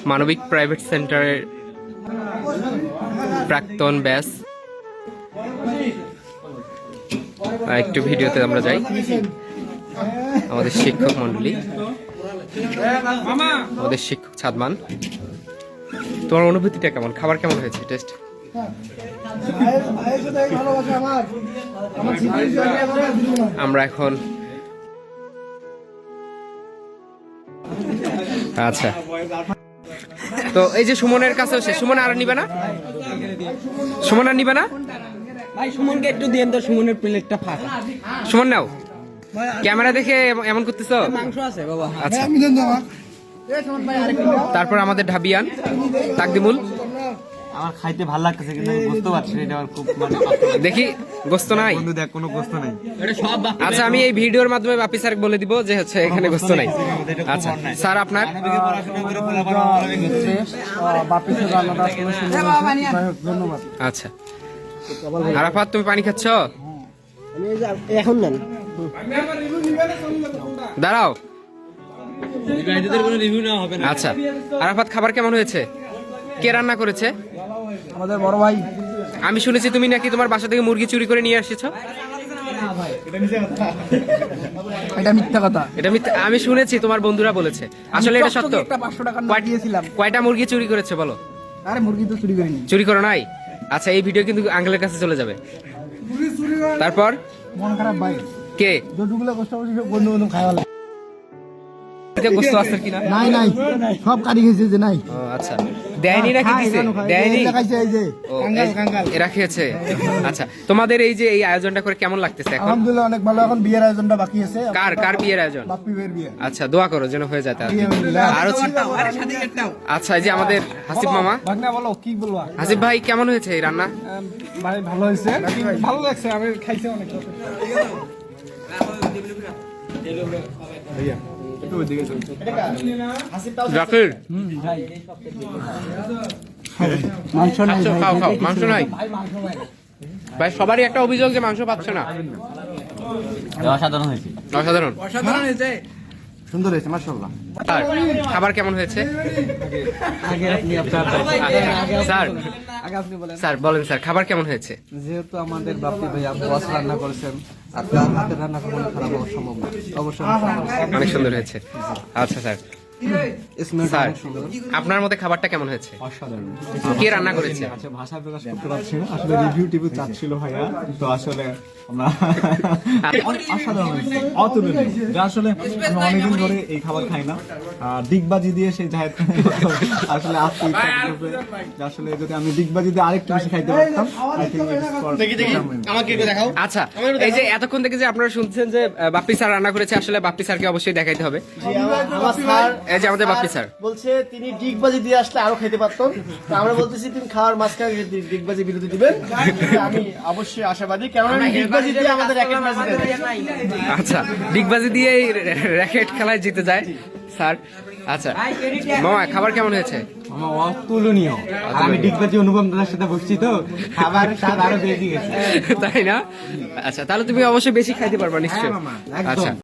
মানবিক প্রাইভেট সেন্টারের প্রাক্তন ব্যাচ। একটু ভিডিওতে আমরা যাই। আমাদের শিক্ষক মন্ডলী, আমাদের শিক্ষক ছাদমান, তোমার অনুভূতিটা কেমন? খাবার কেমন হয়েছে? টেস্ট আমরা এখন আচ্ছা, তো এই যে সুমনের কাছে, সুমন আর নিবে না? সুমন আর নিবে না? ভাই সুমনকে একটু দিয়েন তো, সুমনের প্লেটটা ফাঁকা। সুমন নাও, ক্যামেরা দেখে এমন করতেছো? মাংস আছে বাবা। আচ্ছা, তারপর আমাদের ঢাবিয়ান তাকদিমুল। আমার খাইতে ভালো লাগতেছে কিন্তু আমি বুঝতে পারছি না, এটা আমার খুব মানে দেখি গোস্ত নাই। বন্ধু দেখ কোনো গোস্ত নাই। আচ্ছা, আমি এই ভিডিওর মাধ্যমে বাপি স্যার বলে দিব যে হচ্ছে এখানে গোস্ত নাই। আচ্ছা স্যার, আপনার ধন্যবাদ। আচ্ছা, আরাফাত তুমি পানি খাচ্ছ? এখন নেন, দাঁড়াও। কোনো রিভিউ না হবে না। আচ্ছা, আরাফাত খাবার কেমন হয়েছে? কে রান্না করেছে? আমাদের বড় ভাই। আমি শুনেছি তুমি নাকি তোমার বাসা থেকে মুরগি চুরি করে নিয়ে এসেছো। এটা মিথ্যা কথা। এটা আমি শুনেছি, তোমার বন্ধুরা বলেছে। আসলে এটা সত্য? একটা 500 টাকা নোট দিয়েছিলাম। কয়টা মুরগি চুরি করেছে বলো? আরে মুরগি তো চুরি করিনি। চুরি করো নাই? আচ্ছা, এই ভিডিও কিন্তু আঙ্কেলের কাছে চলে যাবে। তারপর মন খারাপ ভাই, কে যতগুলো কষ্ট করছি সব বন্ধু বন্ধু খাওয়া লাগে। গোস্ত আছে কিনা? নাই নাই, সব কারি খেয়েছে যে নাই। ও আচ্ছা, দেয়নি নাকি? দিছে? দেয়নি? দেখাইছে এই যে ও, কাঙ্গাল কাঙ্গাল। এরা খেয়েছে। আচ্ছা, তোমাদের এই যে এই আয়োজনটা করে কেমন লাগতেছে এখন? আলহামদুলিল্লাহ অনেক ভালো। এখন বিয়ের আয়োজনটা বাকি আছে। কার বিয়ের আয়োজন? বাপ্পি ভাইয়ের বিয়ে। আচ্ছা, দোয়া করো যেন হয়ে যায়। আর হচ্ছে আচ্ছা, এই যে আমাদের হাসিব মামা। ভাগনা বলো, কি বলবা? হাসিব ভাই, কেমন হয়েছে এই রান্না? ভাই ভালো হয়েছে, ভালো লাগছে। আমি খাইছি অনেক। জাকির, মাংস নাই আচ্ছা, খাও খাও, মাংস নাই ভাই। সবারই একটা অভিযোগ যে মাংস পাচ্ছে না। অসাধারণ হয়েছে। অসাধারণ, সুন্দর হয়েছে মাশাআল্লাহ। আর খাবার কেমন হয়েছে? স্যার, স্যার বলেন স্যার, খাবার কেমন হয়েছে? যেহেতু আমাদের বাপ্পি ভাই বস রান্না করেছেন, আপনার হাতের রান্না কখনো খারাপ হওয়া সম্ভব না। অবশ্যই অনেক সুন্দর হয়েছে। আচ্ছা স্যার, স্যার আপনার মতে খাবারটা কেমন হয়েছে? অসাধারণ। কে রান্না করেছে? আচ্ছা, ভাষা প্রকাশ করতে পারছি না আসলে। রিভিউ টিভিউ চাচ্ছিল ভাইয়া, তো আসলে আমরা অসাধারণ হয়েছে, অতুলনীয়। যা আসলে আমি অনেকদিন ধরে এই খাবার খাই না। ডিগবাজি দিয়ে সেই জাহেদ আসলে আসতে ইচ্ছা করবে যে আসলে যদি আমি ডিগবাজি দিয়ে আরেকটু বেশি খাইতে পারতাম। আচ্ছা, এই যে এতক্ষণ থেকে যে আপনারা শুনছেন যে বাপ্পি স্যার রান্না করেছে, আসলে বাপ্পি স্যারকে অবশ্যই দেখাইতে হবে। আমার স্যার এই যে আমাদের বাপ্পি স্যার বলছে তিনি ডিগবাজি দিয়ে আসলে আরো খেতে পারতেন। তো আমরা বলতেছি তুমি খাওয়ার মাঝখানে ডিগবাজি বিরতি দিবেন। আমি অবশ্যই আশাবাদী, কারণ ডিগবাজি দিয়ে আমাদের র্যাকেট ম্যাচ জিতে। আচ্ছা, ডিগবাজি দিয়ে এই র্যাকেট খেলায় জিতে যায় স্যার। আচ্ছা মামা, খাবার কেমন হয়েছে? আমার অতুলনীয়। আমি ডিগবাজি অনুপম দাদার সাথে বসছি, তো খাবার স্বাদ আরো বেশি গেছে। তাই না? আচ্ছা, তাহলে তুমি অবশ্যই বেশি খাইতে পারবা নিশ্চয়ই। আচ্ছা।